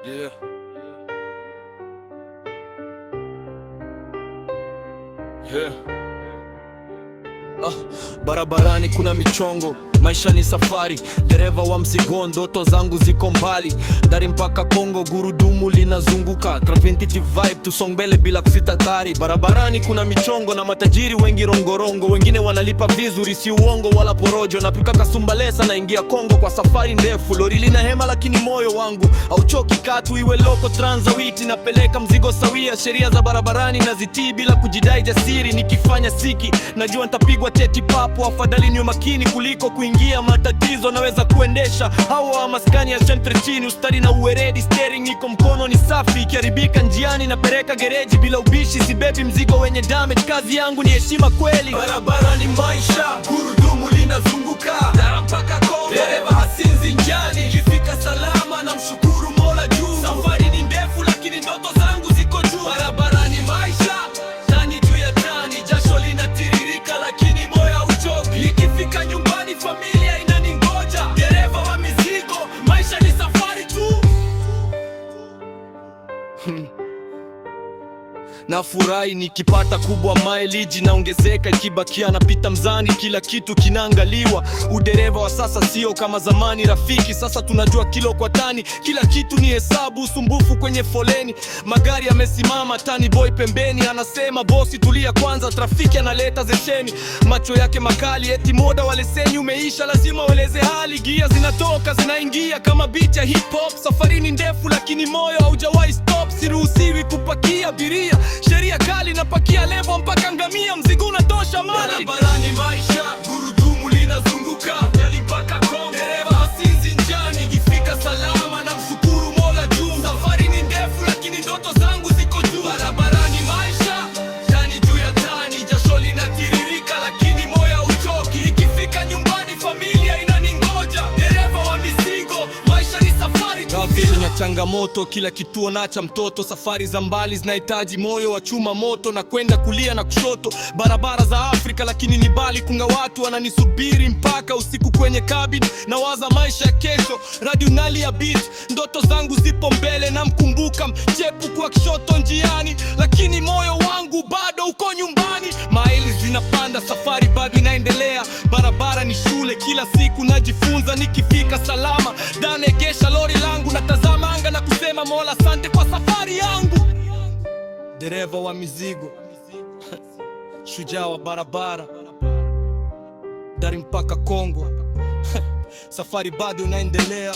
Yeah. Yeah. Barabarani kuna michongo, maisha ni safari, dereva wa mzigo, ndoto zangu ziko mbali. Dari mpaka Kongo, gurudumu linazunguka, Traventity vibe, tusong mbele bila kusita tari. Barabarani kuna michongo na matajiri wengi rongorongo, wengine wanalipa vizuri, si uongo wala porojo. Napika Kasumbalesa na ingia Kongo kwa safari ndefu, lori lina hema lakini moyo wangu hauchoki katu. Iwe loko Transawiti, napeleka mzigo sawia. Sheria za barabarani nazitii bila kujidai jasiri, nikifanya siki najua nitapigwa teti papo. Afadhali niwe makini kuliko kuingia matatizo. Naweza kuendesha hawa maskani ya centre chini, ustadi na uweredi. Steering niko mkono ni safi, ikiharibika njiani napeleka gereji bila ubishi. Sibebi mzigo wenye damage, kazi yangu ni heshima kweli. Barabara ni maisha, gurudumu linazunguka, Dar mpaka Kongo, dereva hasinzi njiani. Ikifika salama na mshukuru Mola juu. Safari ni ndefu lakini ndoto zangu ziko juu. Barabara ni maisha, tani juu ya tani, jasho linatiririka lakini moyo hauchoki. Ikifika nyumbani familia inaningoja, dereva wa mizigo, maisha ni safari tu. Nafurahi nikipata kubwa, mileage naongezeka, ikibakia napita mzani, kila kitu kinaangaliwa. Udereva wa sasa sio kama zamani rafiki, sasa tunajua kilo kwa tani, kila kitu ni hesabu. Usumbufu kwenye foleni, magari yamesimama, tani boy pembeni anasema bosi tulia kwanza, trafiki analeta zesheni. Macho yake makali eti moda wa leseni umeisha, lazima ueleze hali. Gia zinatoka zinaingia kama beat ya hip hop. Safari ni ndefu lakini moyo haujawahi stop. Siruhusiwi kupakia abiria, sheria kali, napakia levo mpaka ngamia, mzigo unatosha mali. Barabarani maisha, gurudumu linazunguka, Dari mpaka Kongo, dereva hasinzi njiani. Ikifika salama na mshukuru Mola juu. Safari ni ndefu lakini ndoto zangu ziko juu. Barabarani maisha, tani juu ya tani, jasho linatiririka lakini moyo hauchoki. Ikifika nyumbani familia inaningoja, dereva wa mizigo, maisha ni safari tu. Kuna changamoto kila kituo na cha mtoto, safari za mbali zinahitaji moyo wa chuma moto, na kwenda kulia na kushoto. Barabara za Afrika lakini ni bali, kuna watu wananisubiri mpaka usiku kwenye cabin. Nawaza maisha ya kesho, radio nalia beat, ndoto zangu zipo mbele. Namkumbuka mchepu kwa kushoto njiani, lakini moyo wangu bado uko nyumbani. Miles zinapanda, safari bado inaendelea. Barabara ni shule, kila siku najifunza. Nikifika salama naegesha lori langu, natazama anga na kusema Mola asante kwa safari yangu. Dereva wa mizigo, shujaa wa barabara, Dari mpaka Kongo, safari bado inaendelea.